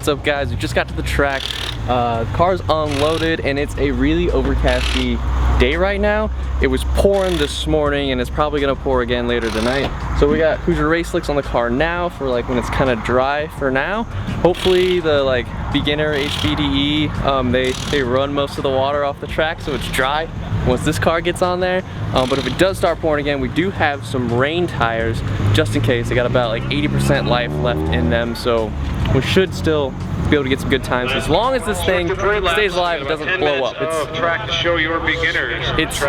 What's up, guys? We just got to the track. Car's unloaded and it's a really overcasty day right now. It was pouring this morning and it's probably gonna pour again later tonight. So we got Hoosier Race Slicks on the car now for like when it's kind of dry for now. Hopefully the like beginner HBDE, they run most of the water off the track so it's dry once this car gets on there. But if it does start pouring again, we do have some rain tires just in case. They got about like 80% life left in them, so we should still be able to get some good times as long as this thing stays alive and doesn't blow up. It's track to show your beginners. It's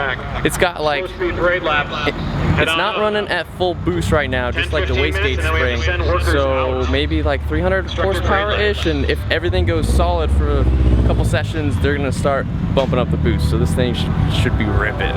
got like it's not running at full boost right now, just like the wastegate spring. So maybe like 300 horsepower-ish, and if everything goes solid for a couple sessions, they're gonna start bumping up the boost. So this thing should be ripping.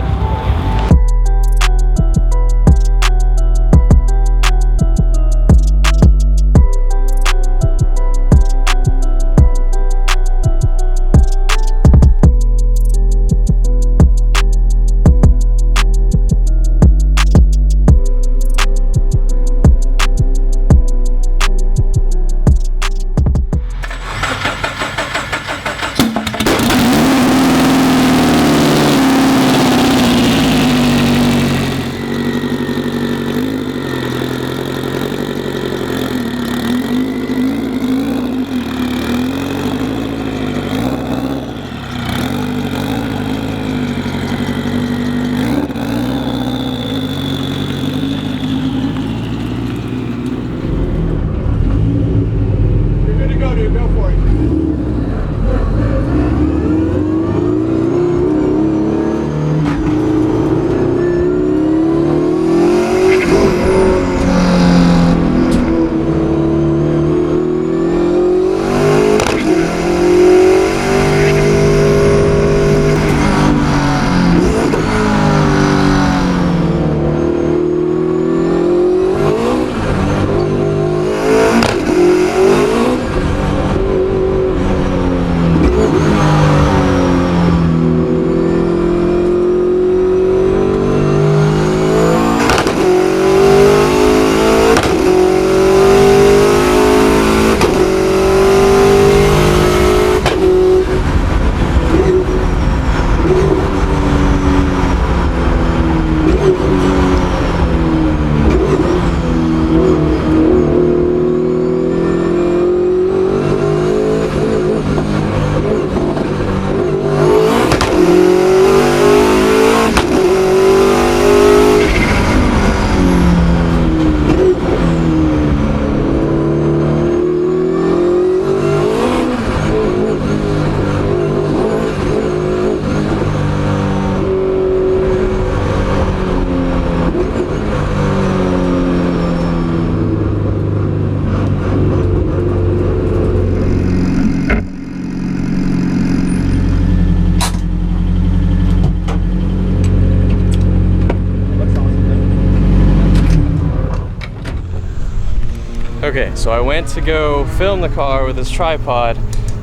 Okay, so I went to go film the car with this tripod,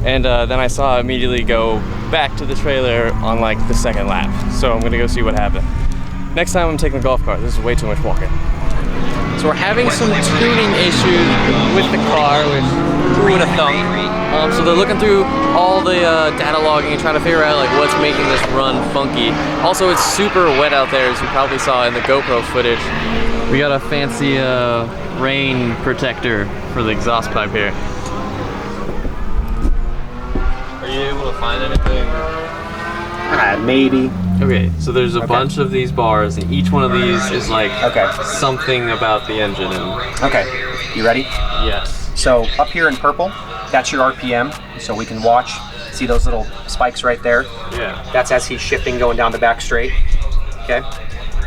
and then I saw it immediately go back to the trailer on like the second lap. So I'm gonna go see what happened. Next time I'm taking the golf cart. This is way too much walking. So we're having some tuning issues with the car, which who would have thunk? So they're looking through all the data logging and trying to figure out like what's making this run funky. Also, it's super wet out there, as you probably saw in the GoPro footage. We got a fancy rain protector for the exhaust pipe here. Are you able to find anything? Maybe. Okay, so there's a bunch of these bars, and each one of these is like something about the engine. Okay, you ready? Yes. So up here in purple, that's your RPM, so we can watch, see those little spikes right there? Yeah. That's as he's shifting going down the back straight, okay?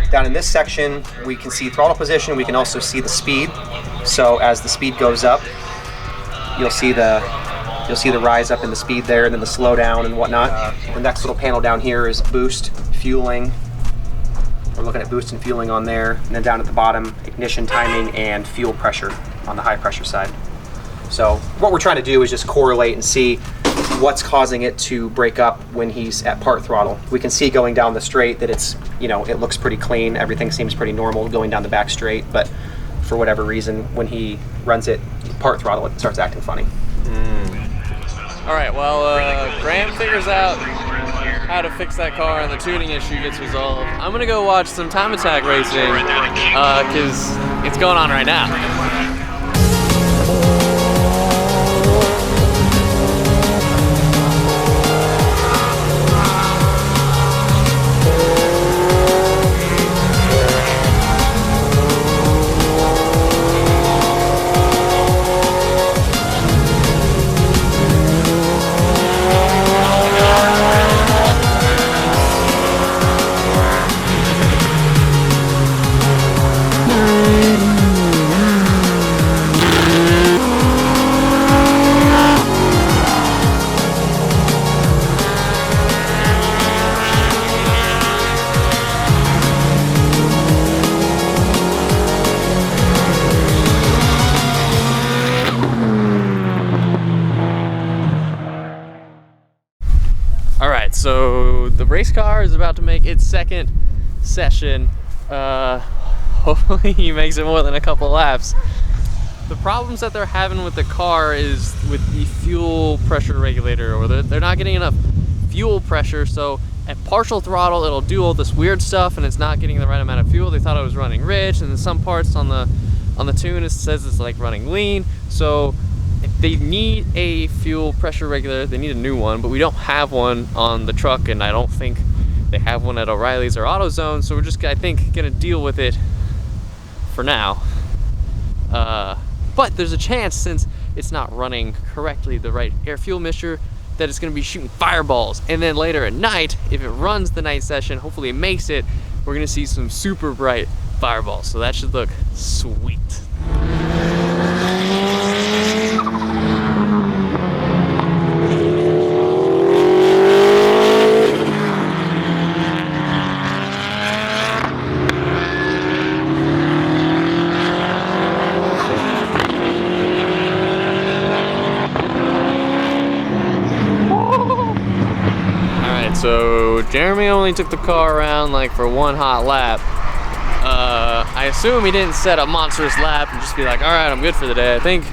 Down in this section, we can see throttle position, we can also see the speed. So as the speed goes up, you'll see the rise up in the speed there, and then the slowdown and whatnot. The next little panel down here is boost, fueling. We're looking at boost and fueling on there. And then down at the bottom, ignition timing and fuel pressure on the high pressure side. So what we're trying to do is just correlate and see what's causing it to break up when he's at part throttle. We can see going down the straight that it's, you know, it looks pretty clean. Everything seems pretty normal going down the back straight, but for whatever reason, when he runs it part throttle, it starts acting funny. All right, well, Graham figures out how to fix that car and the tuning issue gets resolved. I'm gonna go watch some time attack racing, cause it's going on right now. Alright, so the race car is about to make its second session. Hopefully he makes it more than a couple laps. The problems that they're having with the car is with the fuel pressure regulator, or they're not getting enough fuel pressure, so at partial throttle it'll do all this weird stuff and it's not getting the right amount of fuel. They thought it was running rich, and in some parts on the tune it says it's like running lean. So they need a fuel pressure regulator. They need a new one, but we don't have one on the truck, and I don't think they have one at O'Reilly's or AutoZone, so we're just, I think, gonna deal with it for now. But there's a chance, since it's not running correctly, the right air fuel mixture, that it's gonna be shooting fireballs. And then later at night, if it runs the night session, hopefully it makes it, we're gonna see some super bright fireballs. So that should look sweet. So Jeremy only took the car around like for one hot lap. I assume he didn't set a monstrous lap and just be like, all right, I'm good for the day. I think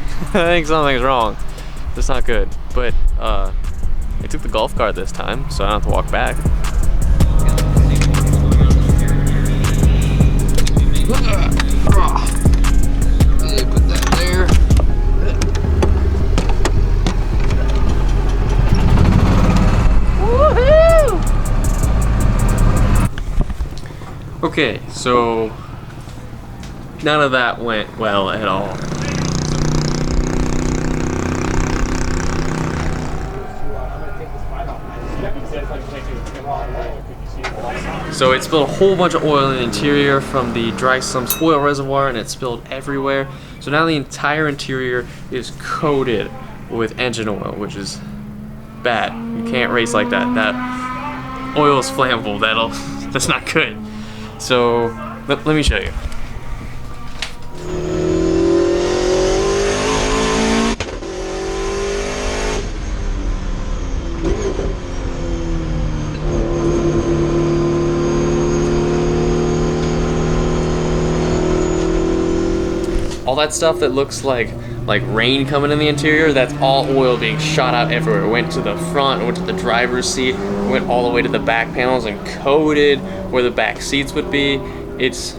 something's wrong. That's not good. But I took the golf cart this time, so I don't have to walk back. Put that there. Okay, so none of that went well at all. So it spilled a whole bunch of oil in the interior from the dry sumps oil reservoir, and it spilled everywhere. So now the entire interior is coated with engine oil, which is bad. You can't race like that. That oil is flammable. That's not good. So let me show you. All that stuff that looks like rain coming in the interior, that's all oil being shot out everywhere. It went to the front, it went to the driver's seat, it went all the way to the back panels and coated where the back seats would be. It's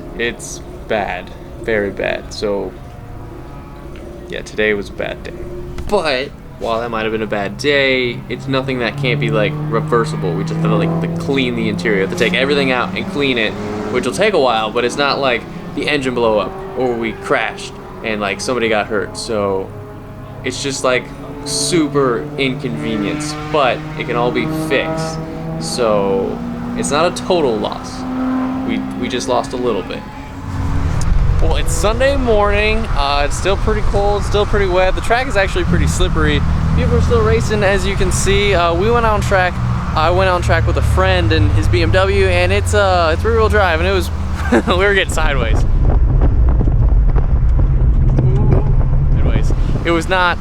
bad, very bad. So yeah, today was a bad day. But while that might have been a bad day, it's nothing that can't be like reversible. We just have to clean the interior. We have to take everything out and clean it, which will take a while, but it's not like the engine blow up or we crashed and like somebody got hurt. So it's just like super inconvenience, but it can all be fixed. So it's not a total loss. We just lost a little bit. Well, it's Sunday morning. It's still pretty cold, still pretty wet. The track is actually pretty slippery. People are still racing, as you can see. We went on track. I went on track with a friend and his BMW, and it's rear-wheel drive, and it was we were getting sideways. Anyways, it was not.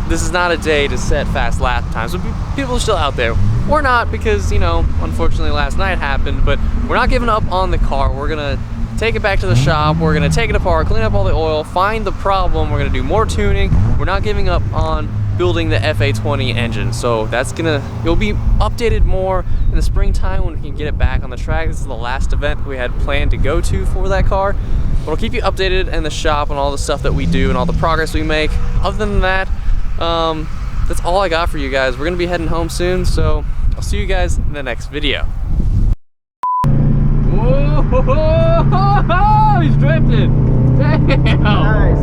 This is not a day to set fast lap times. But people are still out there. We're not, because unfortunately last night happened. But we're not giving up on the car. We're gonna take it back to the shop. We're gonna take it apart, clean up all the oil, find the problem. We're gonna do more tuning. We're not giving up on building the FA20 engine. So it'll be updated more in the springtime when we can get it back on the track. This is the last event we had planned to go to for that car. But I'll keep you updated in the shop on all the stuff that we do and all the progress we make. Other than that, that's all I got for you guys. We're gonna be heading home soon, so I'll see you guys in the next video. Whoa, he's drifting. Damn. Nice.